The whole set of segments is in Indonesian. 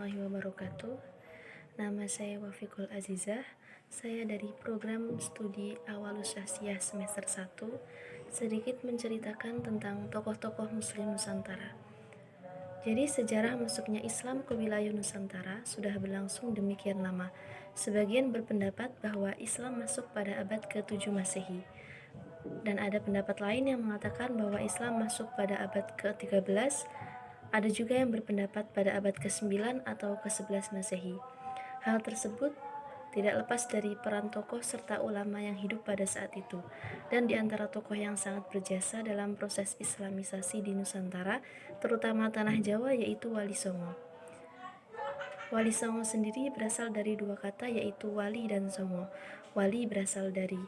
warahmatullahi wabarakatuh. Nama saya Wafiqul Azizah. Saya dari program studi Awalus Asyah semester 1. Sedikit menceritakan tentang tokoh-tokoh Muslim Nusantara. Jadi sejarah masuknya Islam ke wilayah Nusantara sudah berlangsung demikian lama. Sebagian berpendapat bahwa Islam masuk pada abad ke-7 Masehi. Dan ada pendapat lain yang mengatakan bahwa Islam masuk pada abad ke-13. Ada juga yang berpendapat pada abad ke-9 atau ke-11 Masehi. Hal tersebut tidak lepas dari peran tokoh serta ulama yang hidup pada saat itu. Dan di antara tokoh yang sangat berjasa dalam proses Islamisasi di Nusantara, terutama tanah Jawa, yaitu Wali Songo. Wali Songo sendiri berasal dari dua kata, yaitu wali dan songo. Wali berasal dari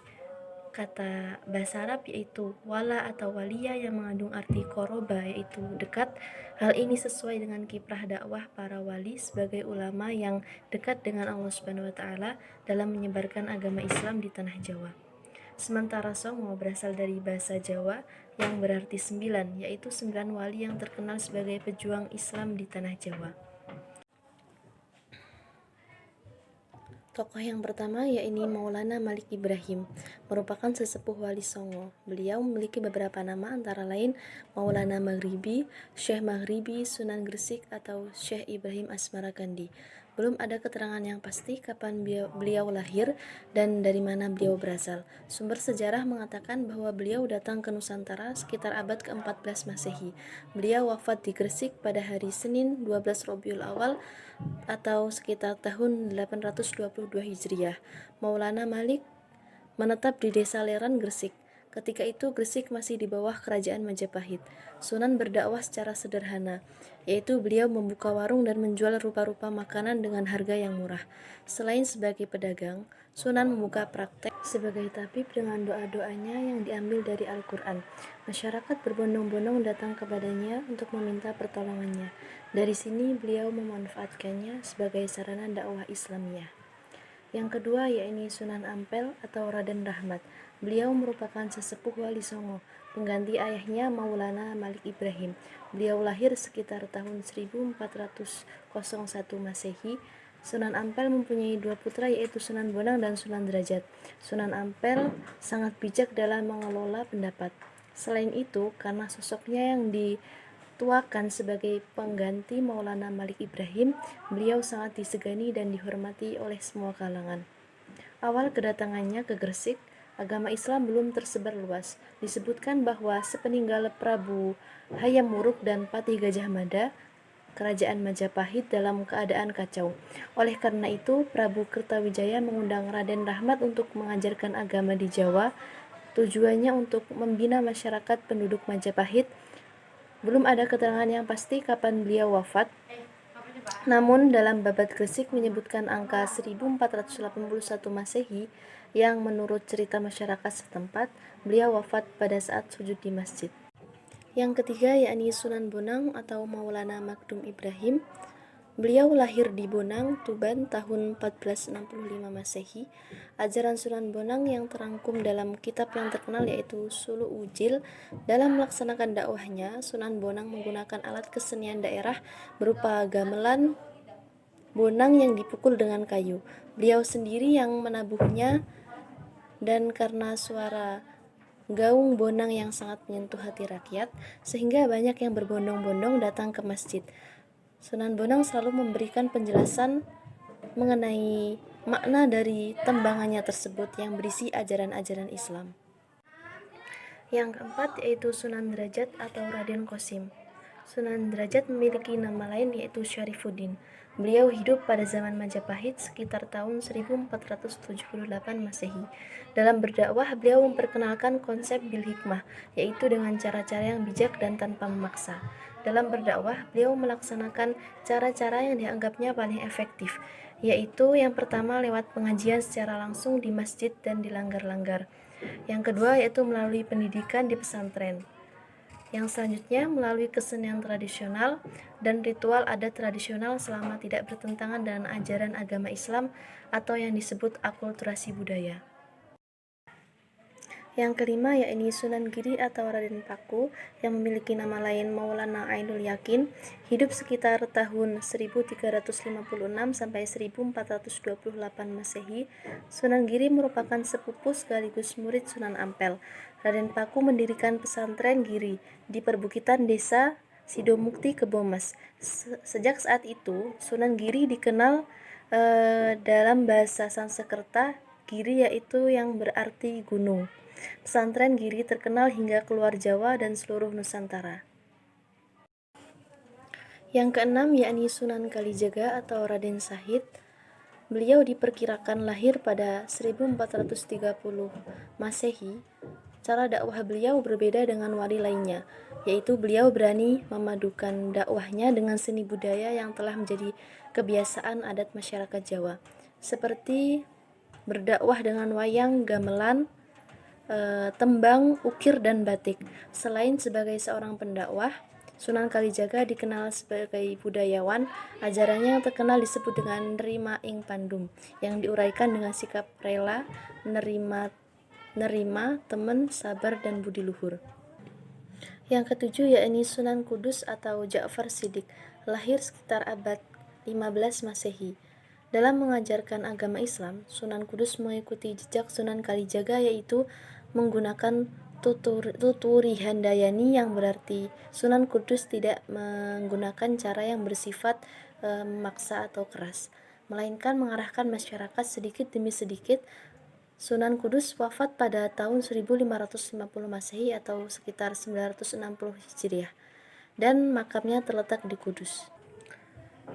kata bahasa Arab yaitu wala atau walia yang mengandung arti koroba yaitu dekat. Hal ini sesuai dengan kiprah dakwah para wali sebagai ulama yang dekat dengan Allah Subhanahu wa taala dalam menyebarkan agama Islam di tanah Jawa. Sementara Songo berasal dari bahasa Jawa yang berarti 9, yaitu 9 wali yang terkenal sebagai pejuang Islam di tanah Jawa. Tokoh yang pertama yaitu Maulana Malik Ibrahim, merupakan sesepuh Wali Songo. Beliau memiliki beberapa nama antara lain Maulana Maghribi, Syekh Maghribi, Sunan Gresik, atau Syekh Ibrahim Asmarakandi. Belum ada keterangan yang pasti kapan beliau lahir dan dari mana beliau berasal. Sumber sejarah mengatakan bahwa beliau datang ke Nusantara sekitar abad ke-14 Masehi. Beliau wafat di Gresik pada hari Senin 12 Rabiul Awal atau sekitar tahun 822 Hijriah. Maulana Malik menetap di desa Leran, Gresik. Ketika itu Gresik masih di bawah kerajaan Majapahit. Sunan berdakwah secara sederhana, yaitu beliau membuka warung dan menjual rupa-rupa makanan dengan harga yang murah. Selain sebagai pedagang, Sunan membuka praktek sebagai tabib dengan doa-doanya yang diambil dari Al-Quran. Masyarakat berbondong-bondong datang kepadanya untuk meminta pertolongannya. Dari sini beliau memanfaatkannya sebagai sarana dakwah Islamiyah. Yang kedua yaitu Sunan Ampel atau Raden Rahmat. Beliau merupakan sesepuh Wali Songo, pengganti ayahnya Maulana Malik Ibrahim. Beliau lahir sekitar tahun 1401 Masehi. Sunan Ampel mempunyai dua putra yaitu Sunan Bonang dan Sunan Derajat. Sunan Ampel sangat bijak dalam mengelola pendapat. Selain itu, karena sosoknya yang dituakan sebagai pengganti Maulana Malik Ibrahim, beliau sangat disegani dan dihormati oleh semua kalangan. Awal kedatangannya ke Gresik, agama Islam belum tersebar luas. Disebutkan bahwa sepeninggal Prabu Hayam Wuruk dan Patih Gajah Mada, kerajaan Majapahit dalam keadaan kacau. Oleh karena itu, Prabu Kertawijaya mengundang Raden Rahmat untuk mengajarkan agama di Jawa. Tujuannya untuk membina masyarakat penduduk Majapahit. Belum ada keterangan yang pasti kapan beliau wafat. Namun dalam Babat Gresik menyebutkan angka 1481 Masehi yang menurut cerita masyarakat setempat beliau wafat pada saat sujud di masjid. Yang ketiga yakni Sunan Bonang atau Maulana Magdum Ibrahim. Beliau lahir di Bonang, Tuban tahun 1465 Masehi. Ajaran Sunan Bonang yang terangkum dalam kitab yang terkenal yaitu Sulu Ujil. Dalam melaksanakan dakwahnya, Sunan Bonang menggunakan alat kesenian daerah berupa gamelan bonang yang dipukul dengan kayu. Beliau sendiri yang menabuhnya, dan karena suara gaung bonang yang sangat menyentuh hati rakyat, sehingga banyak yang berbondong-bondong datang ke masjid. Sunan Bonang selalu memberikan penjelasan mengenai makna dari tembangannya tersebut yang berisi ajaran-ajaran Islam. Yang keempat yaitu Sunan Derajat atau Raden Qasim. Sunan Derajat memiliki nama lain yaitu Syarifuddin. Beliau hidup pada zaman Majapahit sekitar tahun 1478 Masehi. Dalam berdakwah, beliau memperkenalkan konsep bil hikmah, yaitu dengan cara-cara yang bijak dan tanpa memaksa. Dalam berdakwah, beliau melaksanakan cara-cara yang dianggapnya paling efektif, yaitu yang pertama lewat pengajian secara langsung di masjid dan di langgar-langgar. Yang kedua yaitu melalui pendidikan di pesantren. Yang selanjutnya melalui kesenian tradisional dan ritual adat tradisional selama tidak bertentangan dengan ajaran agama Islam atau yang disebut akulturasi budaya. Yang kelima yakni Sunan Giri atau Raden Paku yang memiliki nama lain Maulana Ainul Yakin, hidup sekitar tahun 1356 sampai 1428 Masehi. Sunan Giri merupakan sepupu sekaligus murid Sunan Ampel. Raden Paku mendirikan pesantren Giri di perbukitan desa Sidomukti Kebomas. Sejak saat itu, Sunan Giri dikenal dalam bahasa Sanskerta Giri yaitu yang berarti gunung. Pesantren Giri terkenal hingga keluar Jawa dan seluruh Nusantara. Yang keenam yakni Sunan Kalijaga atau Raden Sahid. Beliau diperkirakan lahir pada 1430 Masehi. Cara dakwah beliau berbeda dengan wali lainnya, yaitu beliau berani memadukan dakwahnya dengan seni budaya yang telah menjadi kebiasaan adat masyarakat Jawa, seperti berdakwah dengan wayang, gamelan, tembang, ukir, dan batik. Selain sebagai seorang pendakwah, Sunan Kalijaga dikenal sebagai budayawan. Ajarannya yang terkenal disebut dengan nerima ing pandum, yang diuraikan dengan sikap rela, nerima, temen, sabar, dan budi luhur. Yang ketujuh yakni Sunan Kudus atau Ja'far Shiddiq, lahir sekitar abad 15 Masehi. Dalam mengajarkan agama Islam, Sunan Kudus mengikuti jejak Sunan Kalijaga, yaitu menggunakan tuturi handayani, yang berarti Sunan Kudus tidak menggunakan cara yang bersifat memaksa atau keras, melainkan mengarahkan masyarakat sedikit demi sedikit. Sunan Kudus wafat pada tahun 1550 Masehi atau sekitar 960 Hijriah, dan makamnya terletak di Kudus.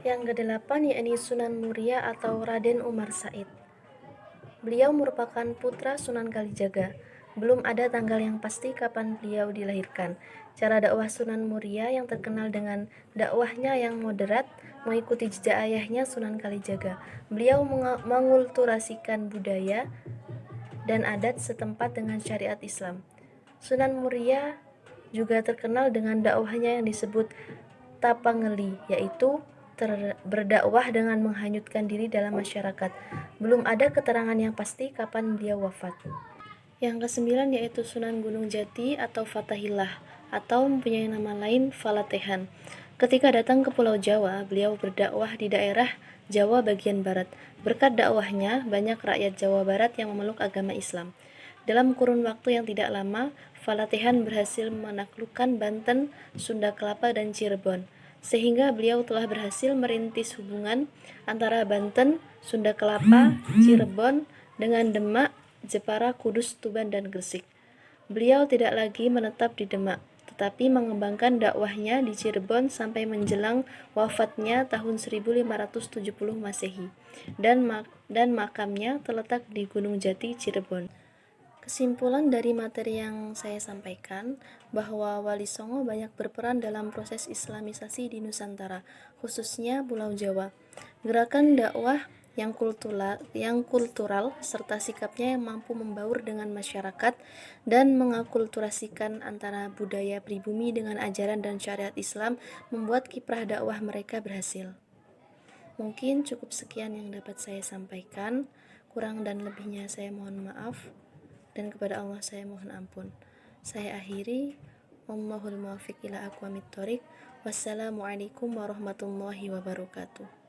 Yang kedelapan yakni Sunan Muria atau Raden Umar Said. Beliau merupakan putra Sunan Kalijaga. Belum ada tanggal yang pasti kapan beliau dilahirkan. Cara dakwah Sunan Muria yang terkenal dengan dakwahnya yang moderat mengikuti jejak ayahnya Sunan Kalijaga. Beliau mengkulturasikan budaya dan adat setempat dengan syariat Islam. Sunan Muria juga terkenal dengan dakwahnya yang disebut tapangeli, yaitu berdakwah dengan menghanyutkan diri dalam masyarakat. Belum ada keterangan yang pasti kapan beliau wafat. Yang kesembilan yaitu Sunan Gunung Jati atau Fatahillah, atau mempunyai nama lain Falatehan. Ketika datang ke Pulau Jawa, beliau berdakwah di daerah Jawa bagian barat. Berkat dakwahnya, banyak rakyat Jawa Barat yang memeluk agama Islam. Dalam kurun waktu yang tidak lama, Falatehan berhasil menaklukkan Banten, Sunda Kelapa, dan Cirebon, sehingga beliau telah berhasil merintis hubungan antara Banten, Sunda Kelapa, Cirebon dengan Demak, Jepara, Kudus, Tuban, dan Gresik. Beliau tidak lagi menetap di Demak, tetapi mengembangkan dakwahnya di Cirebon sampai menjelang wafatnya tahun 1570 Masehi, dan makamnya terletak di Gunung Jati, Cirebon. Kesimpulan dari materi yang saya sampaikan, bahwa Wali Songo banyak berperan dalam proses Islamisasi di Nusantara, khususnya Pulau Jawa. Gerakan dakwah yang kultural serta sikapnya yang mampu membaur dengan masyarakat dan mengakulturasikan antara budaya pribumi dengan ajaran dan syariat Islam membuat kiprah dakwah mereka berhasil. Mungkin cukup sekian yang dapat saya sampaikan. Kurang dan lebihnya saya mohon maaf, dan kepada Allah saya mohon ampun. Saya akhiri, wallahul muwaffiq ila aqwamit thoriq. Wassalamualaikum warahmatullahi wabarakatuh.